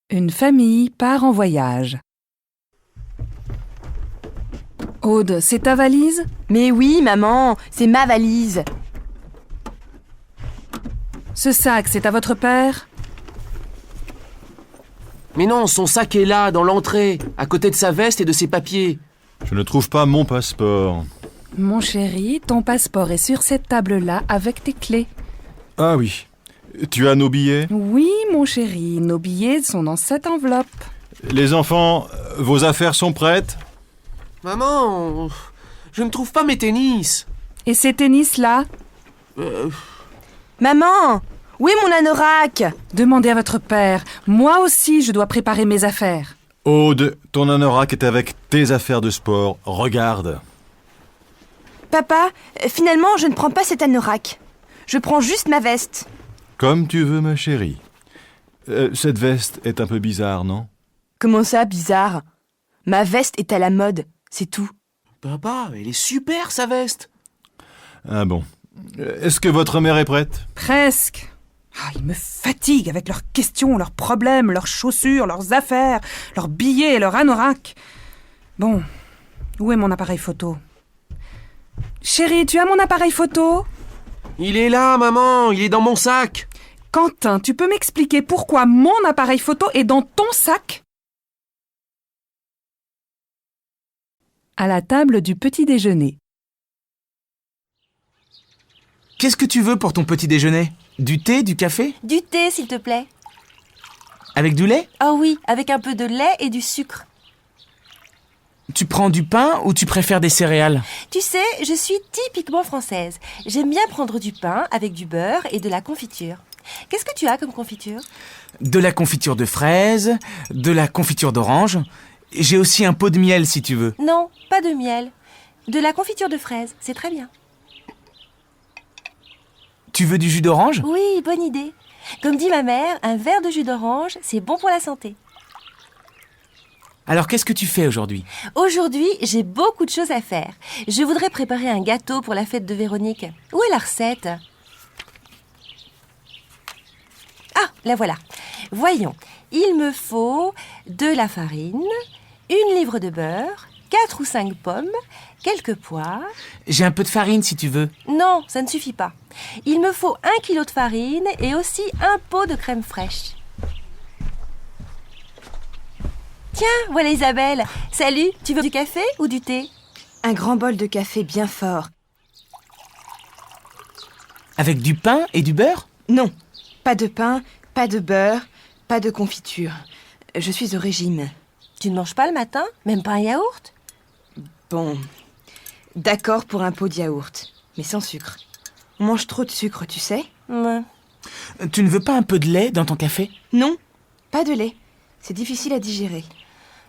Une famille part en voyage. Aude, c'est ta valise? Mais oui, maman, c'est ma valise. Ce sac, c'est à votre père? Mais non, son sac est là, dans l'entrée, à côté de sa veste et de ses papiers. Je ne trouve pas mon passeport. Mon chéri, ton passeport est sur cette table-là avec tes clés. Ah oui. Tu as nos billets? Oui, mon chéri, nos billets sont dans cette enveloppe. Les enfants, vos affaires sont prêtes? Maman, je ne trouve pas mes tennis. Et ces tennis-là? Maman, où est mon anorak? Demandez à votre père. Moi aussi, je dois préparer mes affaires. Aude, ton anorak est avec tes affaires de sport. Regarde. Papa, finalement, je ne prends pas cet anorak. Je prends juste ma veste. Comme tu veux, ma chérie. Cette veste est un peu bizarre, non? Comment ça, bizarre? Ma veste est à la mode, c'est tout. Papa, elle est super, sa veste. Ah bon. Est-ce que votre mère est prête? Presque. Ils me fatiguent avec leurs questions, leurs problèmes, leurs chaussures, leurs affaires, leurs billets et leurs anoraks. Bon, où est mon appareil photo? Chérie, tu as mon appareil photo? Il est là, maman, il est dans mon sac. Quentin, tu peux m'expliquer pourquoi mon appareil photo est dans ton sac? À la table du petit déjeuner. Qu'est-ce que tu veux pour ton petit déjeuner? Du thé, du café? Du thé, s'il te plaît. Avec du lait? Ah oui, avec un peu de lait et du sucre. Tu prends du pain ou tu préfères des céréales? Tu sais, je suis typiquement française. J'aime bien prendre du pain avec du beurre et de la confiture. Qu'est-ce que tu as comme confiture? De la confiture de fraises, de la confiture d'orange. J'ai aussi un pot de miel si tu veux. Non, pas de miel. De la confiture de fraises, c'est très bien. Tu veux du jus d'orange? Oui, bonne idée. Comme dit ma mère, un verre de jus d'orange, c'est bon pour la santé. Alors qu'est-ce que tu fais aujourd'hui? Aujourd'hui, j'ai beaucoup de choses à faire. Je voudrais préparer un gâteau pour la fête de Véronique. Où est la recette? Ah, la voilà. Voyons, il me faut de la farine, 1 livre de beurre, 4 ou 5 pommes, quelques pois. J'ai un peu de farine si tu veux. Non, ça ne suffit pas. Il me faut 1 kilo de farine et aussi un pot de crème fraîche. Tiens, voilà Isabelle. Salut, tu veux du café ou du thé? Un grand bol de café bien fort. Avec du pain et du beurre? Non, pas de pain, pas de beurre, pas de confiture. Je suis au régime. Tu ne manges pas le matin? Même pas un yaourt? Bon, d'accord pour un pot de yaourt, mais sans sucre. On mange trop de sucre, tu sais? Ouais. Tu ne veux pas un peu de lait dans ton café? Non, pas de lait. C'est difficile à digérer.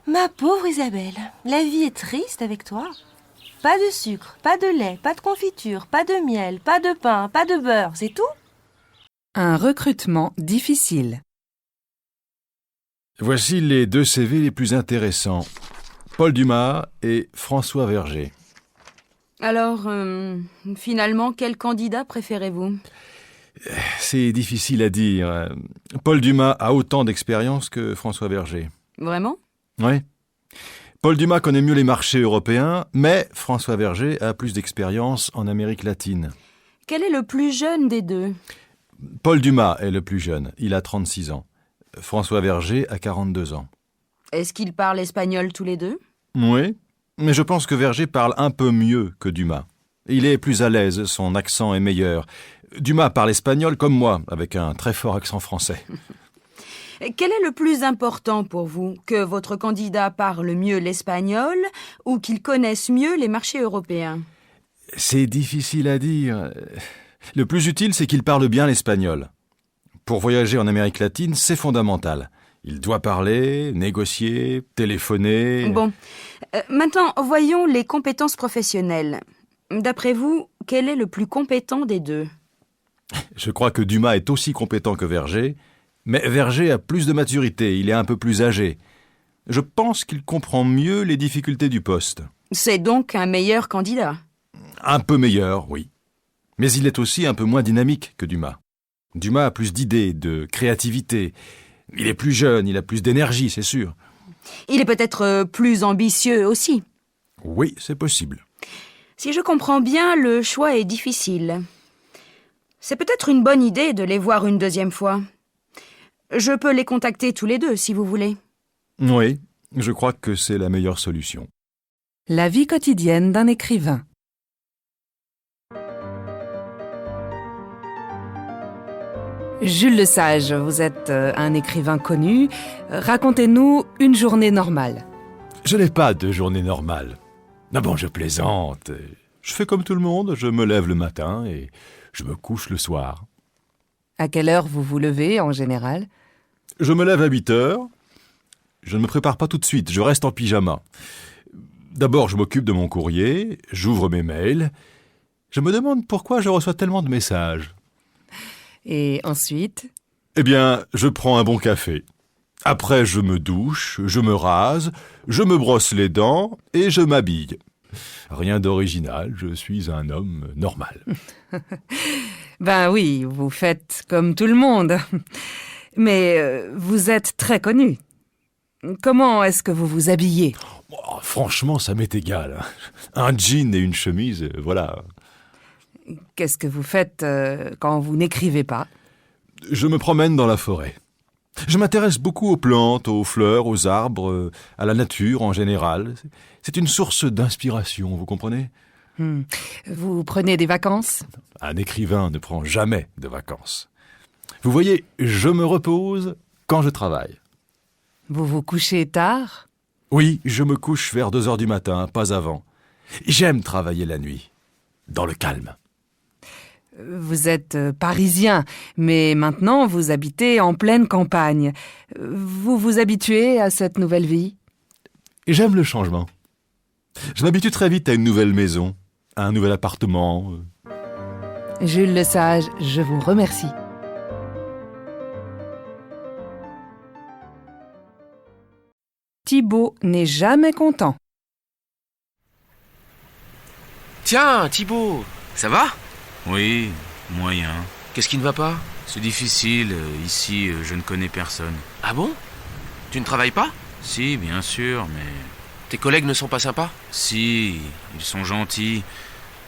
Ma pauvre Isabelle, la vie est triste avec toi. Pas de sucre, pas de lait, pas de confiture, pas de miel, pas de pain, pas de beurre, c'est tout? Un recrutement difficile. Voici les 2 CV les plus intéressants. Paul Dumas et François Verger. Alors, finalement, quel candidat préférez-vous? C'est difficile à dire. Paul Dumas a autant d'expérience que François Verger. Vraiment? Oui. Paul Dumas connaît mieux les marchés européens, mais François Verger a plus d'expérience en Amérique latine. Quel est le plus jeune des deux? Paul Dumas est le plus jeune, il a 36 ans. François Verger a 42 ans. Est-ce qu'ils parlent espagnol tous les deux? Oui, mais je pense que Verger parle un peu mieux que Dumas. Il est plus à l'aise, son accent est meilleur. Dumas parle espagnol comme moi, avec un très fort accent français. Quel est le plus important pour vous? Que votre candidat parle mieux l'espagnol ou qu'il connaisse mieux les marchés européens? C'est difficile à dire. Le plus utile, c'est qu'il parle bien l'espagnol. Pour voyager en Amérique latine, c'est fondamental. Il doit parler, négocier, téléphoner... Bon. Maintenant, voyons les compétences professionnelles. D'après vous, quel est le plus compétent des deux? Je crois que Dumas est aussi compétent que Verger, mais Verger a plus de maturité, il est un peu plus âgé. Je pense qu'il comprend mieux les difficultés du poste. C'est donc un meilleur candidat. Un peu meilleur, oui. Mais il est aussi un peu moins dynamique que Dumas. Dumas a plus d'idées, de créativité. Il est plus jeune, il a plus d'énergie, c'est sûr. Il est peut-être plus ambitieux aussi. Oui, c'est possible. Si je comprends bien, le choix est difficile. C'est peut-être une bonne idée de les voir une deuxième fois. Je peux les contacter tous les deux, si vous voulez. Oui, je crois que c'est la meilleure solution. La vie quotidienne d'un écrivain. Jules Lesage, vous êtes un écrivain connu. Racontez-nous une journée normale. Je n'ai pas de journée normale. Ah bon, je plaisante. Je fais comme tout le monde, je me lève le matin et je me couche le soir. À quelle heure vous vous levez en général? Je me lève à 8 heures. Je ne me prépare pas tout de suite, je reste en pyjama. D'abord, je m'occupe de mon courrier, j'ouvre mes mails. Je me demande pourquoi je reçois tellement de messages. Et ensuite? Eh bien, je prends un bon café. Après, je me douche, je me rase, je me brosse les dents et je m'habille. Rien d'original, je suis un homme normal. Ben oui, vous faites comme tout le monde. Mais vous êtes très connu. Comment est-ce que vous vous habillez? Oh, franchement, ça m'est égal. Un jean et une chemise, voilà. Qu'est-ce que vous faites quand vous n'écrivez pas? Je me promène dans la forêt. Je m'intéresse beaucoup aux plantes, aux fleurs, aux arbres, à la nature en général. C'est une source d'inspiration, vous comprenez? Vous prenez des vacances? Un écrivain ne prend jamais de vacances. Vous voyez, je me repose quand je travaille. Vous vous couchez tard? Oui, je me couche vers 2 heures du matin, pas avant. J'aime travailler la nuit, dans le calme. Vous êtes parisien, mais maintenant vous habitez en pleine campagne. Vous vous habituez à cette nouvelle vie? J'aime le changement. Je m'habitue très vite à une nouvelle maison, à un nouvel appartement. Jules Lesage, je vous remercie. Thibaut n'est jamais content. Tiens, Thibaut, ça va? Oui, moyen. Qu'est-ce qui ne va pas? C'est difficile, ici je ne connais personne. Ah bon? Tu ne travailles pas? Si, bien sûr, mais... Tes collègues ne sont pas sympas? Si, ils sont gentils,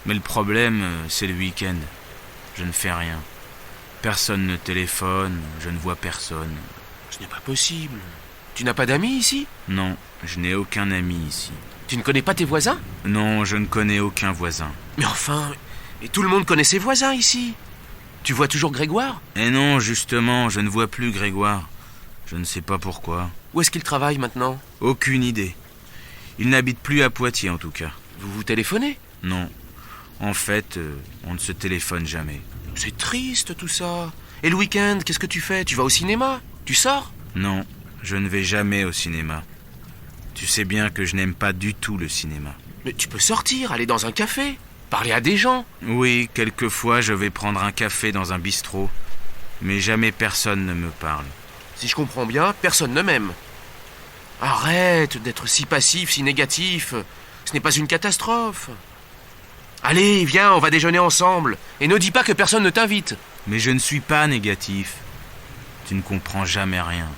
mais le problème, c'est le week-end. Je ne fais rien. Personne ne téléphone, je ne vois personne. Ce n'est pas possible. Tu n'as pas d'amis ici? Non, je n'ai aucun ami ici. Tu ne connais pas tes voisins? Non, je ne connais aucun voisin. Mais enfin, et tout le monde connaît ses voisins ici. Tu vois toujours Grégoire? Eh non, justement, je ne vois plus Grégoire. Je ne sais pas pourquoi. Où est-ce qu'il travaille maintenant? Aucune idée. Il n'habite plus à Poitiers en tout cas. Vous vous téléphonez? Non. En fait, on ne se téléphone jamais. C'est triste tout ça. Et le week-end, qu'est-ce que tu fais? Tu vas au cinéma? Tu sors? Non, je ne vais jamais au cinéma. Tu sais bien que je n'aime pas du tout le cinéma. Mais tu peux sortir, aller dans un café, parler à des gens. Oui, quelquefois je vais prendre un café dans un bistrot. Mais jamais personne ne me parle. Si je comprends bien, personne ne m'aime. Arrête d'être si passif, si négatif. Ce n'est pas une catastrophe. Allez, viens, on va déjeuner ensemble. Et ne dis pas que personne ne t'invite. Mais je ne suis pas négatif. Tu ne comprends jamais rien.